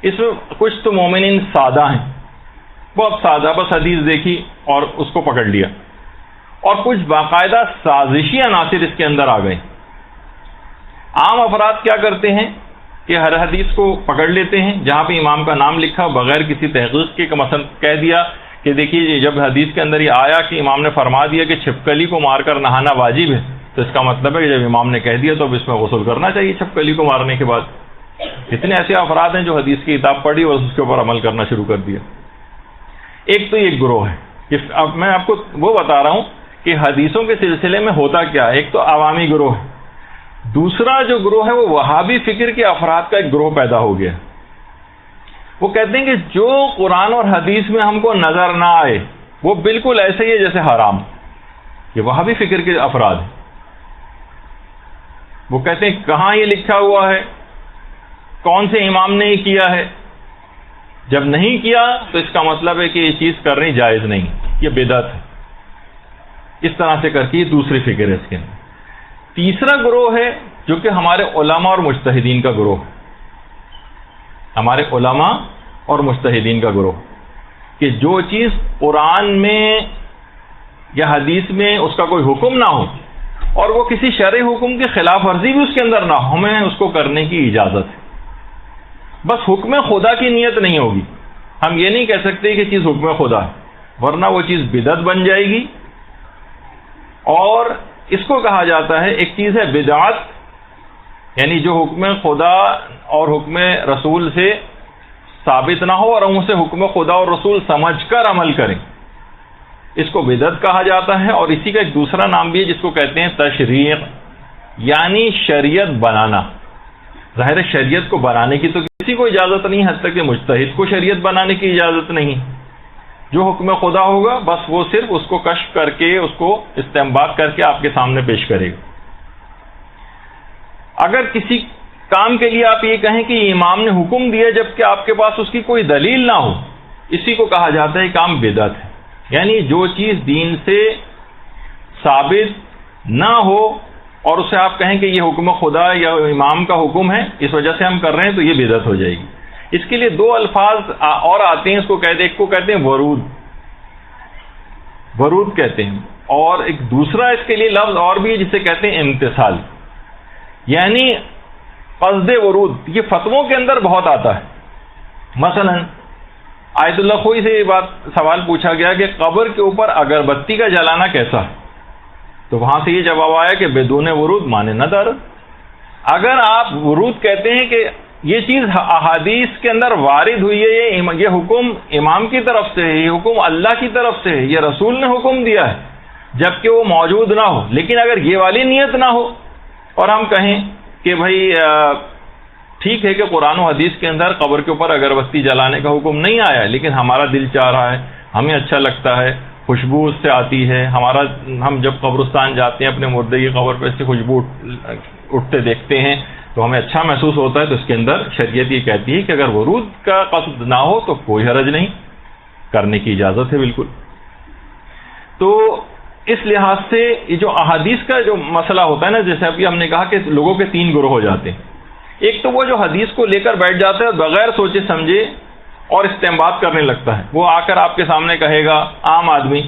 اس میں کچھ تو مومنین سادہ ہیں، بہت سادہ، بس حدیث دیکھی اور اس کو پکڑ لیا، اور کچھ باقاعدہ سازشی عناصر اس کے اندر آ گئے۔ عام افراد کیا کرتے ہیں کہ ہر حدیث کو پکڑ لیتے ہیں، جہاں پہ امام کا نام لکھا بغیر کسی تحقیق کے، مثلا کہہ دیا کہ دیکھیے جب حدیث کے اندر یہ آیا کہ امام نے فرما دیا کہ چھپکلی کو مار کر نہانا واجب ہے، تو اس کا مطلب ہے کہ جب امام نے کہہ دیا تو اب اس میں غسل کرنا چاہیے چھپکلی کو مارنے کے بعد۔ کتنے ایسے افراد ہیں جو حدیث کی کتاب پڑھی اور اس کے اوپر عمل کرنا شروع کر دیا۔ ایک تو یہ گروہ ہے، اب میں آپ کو وہ بتا رہا ہوں کہ حدیثوں کے سلسلے میں ہوتا کیا ہے۔ ایک تو عوامی گروہ ہے، دوسرا جو گروہ ہے وہ وہابی فکر کے افراد کا ایک گروہ پیدا ہو گیا۔ وہ کہتے ہیں کہ جو قرآن اور حدیث میں ہم کو نظر نہ آئے وہ بالکل ایسے ہی ہے جیسے حرام۔ یہ وہابی فکر کے افراد ہیں۔ وہ کہتے ہیں کہاں یہ لکھا ہوا ہے، کون سے امام نے یہ کیا ہے، جب نہیں کیا تو اس کا مطلب ہے کہ یہ چیز کرنی جائز نہیں، یہ بدعت ہے۔ اس طرح سے کر کے یہ دوسری فکر ہے اس کے اندر۔ تیسرا گروہ ہے جو کہ ہمارے علماء اور مجتہدین کا گروہ، ہمارے علماء اور مجتہدین کا گروہ، کہ جو چیز قرآن میں یا حدیث میں اس کا کوئی حکم نہ ہو اور وہ کسی شرعی حکم کی خلاف ورزی بھی اس کے اندر نہ ہو، ہمیں اس کو کرنے کی اجازت ہے۔ بس حکم خدا کی نیت نہیں ہوگی، ہم یہ نہیں کہہ سکتے کہ چیز حکم خدا ہے، ورنہ وہ چیز بدعت بن جائے گی۔ اور اس کو کہا جاتا ہے، ایک چیز ہے بدعت، یعنی جو حکم خدا اور حکم رسول سے ثابت نہ ہو اور ہم اسے حکم خدا اور رسول سمجھ کر عمل کریں، اس کو بدعت کہا جاتا ہے۔ اور اسی کا ایک دوسرا نام بھی ہے جس کو کہتے ہیں تشریع، یعنی شریعت بنانا۔ ظاہر شریعت کو بنانے کی تو کسی کو اجازت نہیں، حتیٰ کہ مجتہد کو شریعت بنانے کی اجازت نہیں۔ جو حکم خدا ہوگا بس وہ صرف اس کو کشف کر کے، اس کو استنباط کر کے آپ کے سامنے پیش کرے گا۔ اگر کسی کام کے لیے آپ یہ کہیں کہ امام نے حکم دیا جبکہ آپ کے پاس اس کی کوئی دلیل نہ ہو، اسی کو کہا جاتا ہے کام بدعت ہے۔ یعنی جو چیز دین سے ثابت نہ ہو اور اسے آپ کہیں کہ یہ حکم خدا یا امام کا حکم ہے، اس وجہ سے ہم کر رہے ہیں، تو یہ بدعت ہو جائے گی۔ اس کے لیے دو الفاظ اور آتے ہیں، اس کو کہتے ہیں، ایک کو کہتے ہیں ورود، ورود کہتے ہیں، اور ایک دوسرا اس کے لیے لفظ اور بھی ہے جسے کہتے ہیں امتثال، یعنی قصد ورود۔ یہ فتووں کے اندر بہت آتا ہے۔ مثلا آیت اللہ خوئی سے یہ بات سوال پوچھا گیا کہ قبر کے اوپر اگربتی کا جلانا کیسا ہے، تو وہاں سے یہ جواب آیا کہ بدون ورود مانے نہ دار۔ اگر آپ ورود کہتے ہیں کہ یہ چیز احادیث کے اندر وارد ہوئی ہے، یہ حکم امام کی طرف سے ہے، یہ حکم اللہ کی طرف سے ہے، یہ رسول نے حکم دیا ہے، جبکہ وہ موجود نہ ہو، لیکن اگر یہ والی نیت نہ ہو اور ہم کہیں کہ بھائی ٹھیک ہے کہ قرآن و حدیث کے اندر قبر کے اوپر اگربتی جلانے کا حکم نہیں آیا ہے، لیکن ہمارا دل چاہ رہا ہے، ہمیں اچھا لگتا ہے، خوشبو اس سے آتی ہے، ہم جب قبرستان جاتے ہیں اپنے مردے کی قبر پہ سے خوشبو اٹھتے دیکھتے ہیں تو ہمیں اچھا محسوس ہوتا ہے، تو اس کے اندر شریعت یہ کہتی ہے کہ اگر ورود کا قصد نہ ہو تو کوئی حرج نہیں، کرنے کی اجازت ہے بالکل۔ تو اس لحاظ سے یہ جو احادیث کا جو مسئلہ ہوتا ہے نا، جیسے ابھی ہم نے کہا کہ لوگوں کے تین گروہ ہو جاتے ہیں۔ ایک تو وہ جو حدیث کو لے کر بیٹھ جاتا ہے بغیر سوچے سمجھے اور استنباط کرنے لگتا ہے، وہ آ کر آپ کے سامنے کہے گا عام آدمی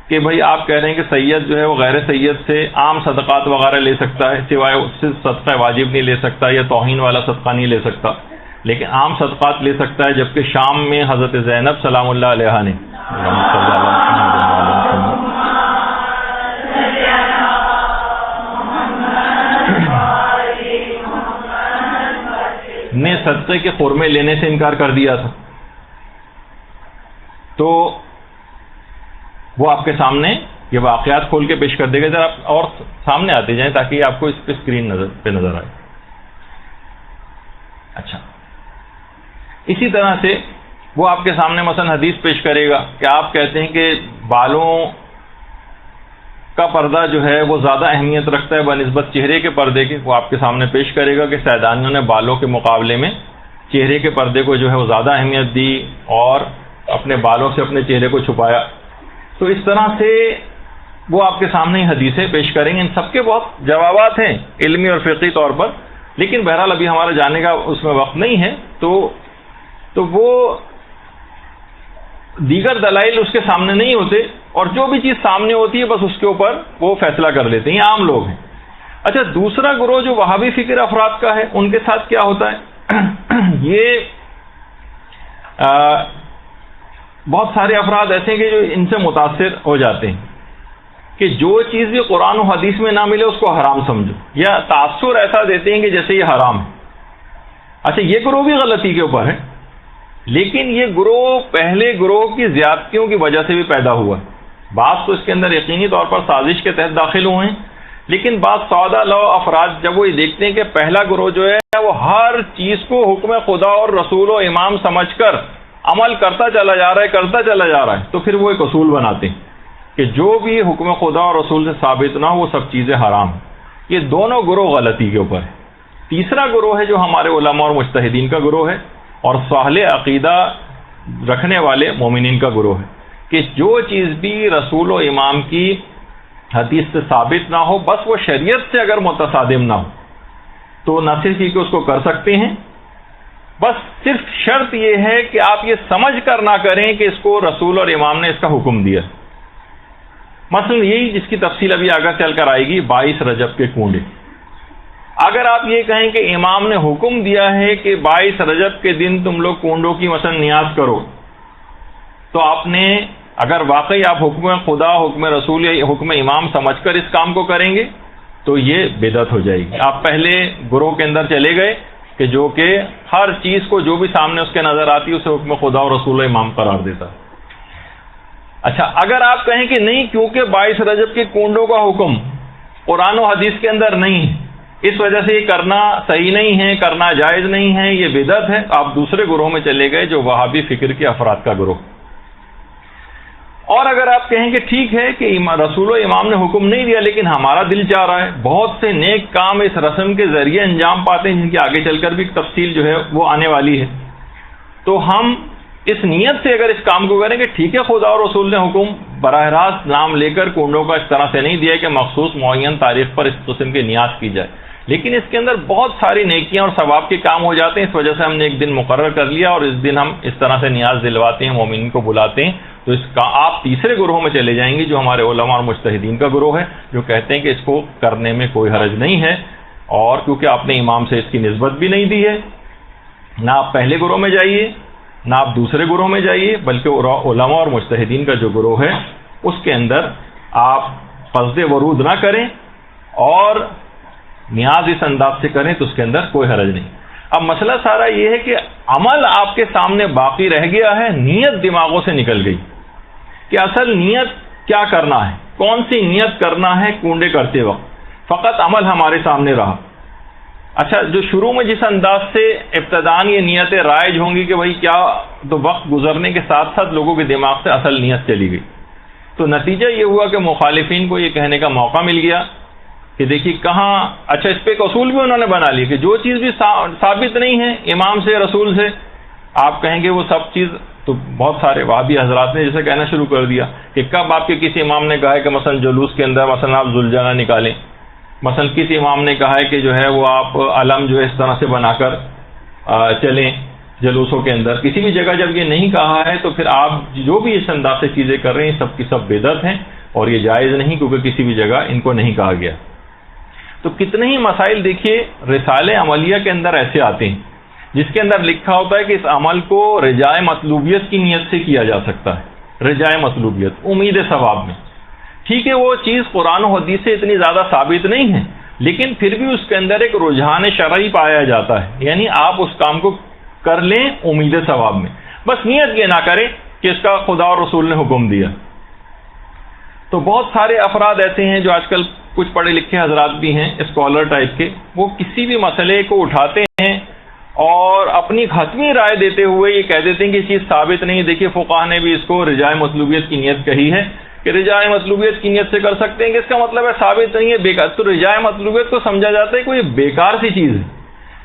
کہ بھائی آپ کہہ رہے ہیں کہ سید جو ہے وہ غیر سید سے عام صدقات وغیرہ لے سکتا ہے، سوائے اس سے صدقہ واجب نہیں لے سکتا یا توہین والا صدقہ نہیں لے سکتا، لیکن عام صدقات لے سکتا ہے، جبکہ شام میں حضرت زینب سلام اللہ علیہا نے صدقے کے خرمے لینے سے انکار کر دیا تھا، تو وہ آپ کے سامنے یہ واقعات کھول کے پیش کر دے گا۔ ذرا اور سامنے آتے جائیں تاکہ آپ کو اس پہ اسکرین پہ نظر آئے۔ اچھا، اسی طرح سے وہ آپ کے سامنے مثلا حدیث پیش کرے گا کہ آپ کہتے ہیں کہ بالوں کا پردہ جو ہے وہ زیادہ اہمیت رکھتا ہے بنسبت چہرے کے پردے کے۔ وہ آپ کے سامنے پیش کرے گا کہ سیدانیوں نے بالوں کے مقابلے میں چہرے کے پردے کو جو ہے وہ زیادہ اہمیت دی اور اپنے بالوں سے اپنے چہرے کو چھپایا۔ تو اس طرح سے وہ آپ کے سامنے ہی حدیثیں پیش کریں گے۔ ان سب کے بہت جوابات ہیں علمی اور فقہی طور پر، لیکن بہرحال ابھی ہمارا جانے کا اس میں وقت نہیں ہے، تو تو وہ دیگر دلائل اس کے سامنے نہیں ہوتے، اور جو بھی چیز سامنے ہوتی ہے بس اس کے اوپر وہ فیصلہ کر لیتے ہیں، یہ عام لوگ ہیں۔ اچھا، دوسرا گروہ جو وہابی فکر افراد کا ہے، ان کے ساتھ کیا ہوتا ہے؟ یہ بہت سارے افراد ایسے ہیں کہ جو ان سے متاثر ہو جاتے ہیں کہ جو چیز بھی قرآن و حدیث میں نہ ملے اس کو حرام سمجھو، یا تاثر ایسا دیتے ہیں کہ جیسے یہ حرام ہے۔ اچھا، یہ گروہ بھی غلطی کے اوپر ہے، لیکن یہ گروہ پہلے گروہ کی زیادتیوں کی وجہ سے بھی پیدا ہوا ہے۔ بعض تو اس کے اندر یقینی طور پر سازش کے تحت داخل ہوئے ہیں، لیکن بعض سودہ لو افراد جب وہ یہ دیکھتے ہیں کہ پہلا گروہ جو ہے وہ ہر چیز کو حکم خدا اور رسول و امام سمجھ کر عمل کرتا چلا جا رہا ہے تو پھر وہ ایک اصول بناتے ہیں کہ جو بھی حکم خدا اور رسول سے ثابت نہ ہو وہ سب چیزیں حرام ہیں۔ یہ دونوں گروہ غلطی کے اوپر ہے۔ تیسرا گروہ ہے جو ہمارے علماء اور مجتہدین کا گروہ ہے، اور صالح عقیدہ رکھنے والے مومنین کا گروہ ہے، کہ جو چیز بھی رسول و امام کی حدیث سے ثابت نہ ہو، بس وہ شریعت سے اگر متصادم نہ ہو تو نہ صرف ہی کہ اس کو کر سکتے ہیں، بس صرف شرط یہ ہے کہ آپ یہ سمجھ کر نہ کریں کہ اس کو رسول اور امام نے اس کا حکم دیا۔ مثلا یہی جس کی تفصیل ابھی آگے چل کر آئے گی، 22 رجب کے کنڈے۔ اگر آپ یہ کہیں کہ امام نے حکم دیا ہے کہ 22 رجب کے دن تم لوگ کنڈوں کی مثلا نیاز کرو، تو آپ نے اگر واقعی آپ حکم خدا، حکم رسول یا حکم امام سمجھ کر اس کام کو کریں گے تو یہ بدعت ہو جائے گی۔ آپ پہلے گروہ کے اندر چلے گئے کہ جو کہ ہر چیز کو جو بھی سامنے اس کے نظر آتی ہے اسے حکم خدا اور رسول و امام قرار دیتا۔ اچھا، اگر آپ کہیں کہ نہیں، کیونکہ 22 رجب کے کنڈوں کا حکم قرآن و حدیث کے اندر نہیں ہے، اس وجہ سے یہ کرنا صحیح نہیں ہے، کرنا جائز نہیں ہے، یہ بدعت ہے، آپ دوسرے گروہ میں چلے گئے جو وہابی فکر کے افراد کا گروہ۔ اور اگر آپ کہیں کہ ٹھیک ہے کہ رسول و امام نے حکم نہیں دیا لیکن ہمارا دل چاہ رہا ہے، بہت سے نیک کام اس رسم کے ذریعے انجام پاتے ہیں جن کی آگے چل کر بھی تفصیل جو ہے وہ آنے والی ہے، تو ہم اس نیت سے اگر اس کام کو کریں کہ ٹھیک ہے خدا اور رسول نے حکم براہ راست نام لے کر کنڈوں کا اس طرح سے نہیں دیا کہ مخصوص معین تاریخ پر اس قسم کی نیاز کی جائے، لیکن اس کے اندر بہت ساری نیکیاں اور ثواب کے کام ہو جاتے ہیں، اس وجہ سے ہم نے ایک دن مقرر کر لیا اور اس دن ہم اس طرح سے نیاز دلواتے ہیں، مومنین کو بلاتے ہیں، تو اس کا آپ تیسرے گروہ میں چلے جائیں گے جو ہمارے علماء اور مجتہدین کا گروہ ہے، جو کہتے ہیں کہ اس کو کرنے میں کوئی حرج نہیں ہے، اور کیونکہ آپ نے امام سے اس کی نسبت بھی نہیں دی ہے، نہ آپ پہلے گروہ میں جائیے نہ آپ دوسرے گروہ میں جائیے، بلکہ علماء اور مجتہدین کا جو گروہ ہے اس کے اندر آپ قصد ورود نہ کریں اور نیاز اس انداز سے کریں تو اس کے اندر کوئی حرج نہیں۔ اب مسئلہ سارا یہ ہے کہ عمل آپ کے سامنے باقی رہ گیا ہے، نیت دماغوں سے نکل گئی کہ اصل نیت کیا کرنا ہے، کون سی نیت کرنا ہے کنڈے کرتے وقت، فقط عمل ہمارے سامنے رہا۔ اچھا، جو شروع میں جس انداز سے ابتداً یہ نیتیں رائج ہوں گی کہ بھائی کیا، تو وقت گزرنے کے ساتھ ساتھ لوگوں کے دماغ سے اصل نیت چلی گئی، تو نتیجہ یہ ہوا کہ مخالفین کو یہ کہنے کا موقع مل گیا کہ دیکھیے کہاں، اچھا اس پہ ایک اصول بھی انہوں نے بنا لی کہ جو چیز بھی ثابت نہیں ہے امام سے رسول سے، آپ کہیں گے وہ سب چیز، تو بہت سارے وہابی حضرات نے جیسے کہنا شروع کر دیا کہ کب آپ کے کسی امام نے کہا ہے کہ مثلا جلوس کے اندر مثلا آپ ذوالجناح نکالیں، مثلا کسی امام نے کہا ہے کہ جو ہے وہ آپ علم جو ہے اس طرح سے بنا کر چلیں جلوسوں کے اندر، کسی بھی جگہ جب یہ نہیں کہا ہے تو پھر آپ جو بھی اس انداز سے چیزیں کر رہے ہیں سب کی سب بدعت ہیں اور یہ جائز نہیں، کیونکہ کسی بھی جگہ ان کو نہیں کہا گیا۔ تو کتنے ہی مسائل دیکھیے رسالے عملیہ کے اندر ایسے آتے ہیں جس کے اندر لکھا ہوتا ہے کہ اس عمل کو رجائے مطلوبیت کی نیت سے کیا جا سکتا ہے، رجائے مطلوبیت، امید ثواب میں، ٹھیک ہے وہ چیز قرآن و حدیث سے اتنی زیادہ ثابت نہیں ہے لیکن پھر بھی اس کے اندر ایک رجحان شرعی پایا جاتا ہے، یعنی آپ اس کام کو کر لیں امید ثواب میں، بس نیت یہ نہ کریں کہ اس کا خدا اور رسول نے حکم دیا۔ تو بہت سارے افراد ایسے ہیں جو آج کل کچھ پڑھے لکھے حضرات بھی ہیں اسکالر ٹائپ کے، وہ کسی بھی مسئلے کو اٹھاتے ہیں اور اپنی حتمی رائے دیتے ہوئے یہ کہہ دیتے ہیں کہ یہ چیز ثابت نہیں۔ دیکھیے فقہا نے بھی اس کو رجائے مطلوبیت کی نیت کہی ہے کہ رجائے مطلوبیت کی نیت سے کر سکتے ہیں، کہ اس کا مطلب ہے ثابت نہیں ہے بیکار، تو رجائے مطلوبیت کو سمجھا جاتا ہے کوئی بیکار سی چیز ہے،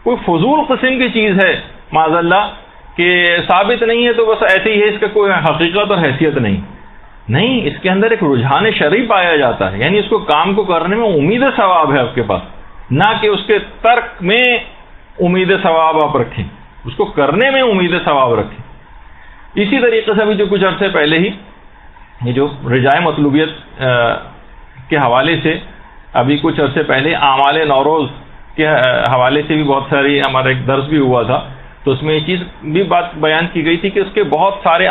کوئی فضول قسم کی چیز ہے معاذ اللہ، کہ ثابت نہیں ہے تو بس ایسے ہی ہے، اس کا کوئی حقیقت اور حیثیت نہیں، اس کے اندر ایک رجحان شرعی پایا جاتا ہے، یعنی اس کو کام کو کرنے میں امید ثواب ہے آپ کے پاس، نہ کہ اس کے ترک میں امید ثواب آپ رکھیں۔ اس کو کرنے میں امید ثواب رکھیں. اسی طریقے سے ابھی جو کچھ عرصے پہلے ہی یہ جو رجائے مطلوبیت کے حوالے سے ابھی کچھ عرصے پہلے اعمال نوروز کے حوالے سے بھی بہت ساری ہمارا ایک درس بھی ہوا تھا، تو اس میں یہ چیز بھی بات بیان کی گئی تھی کہ اس کے بہت سارے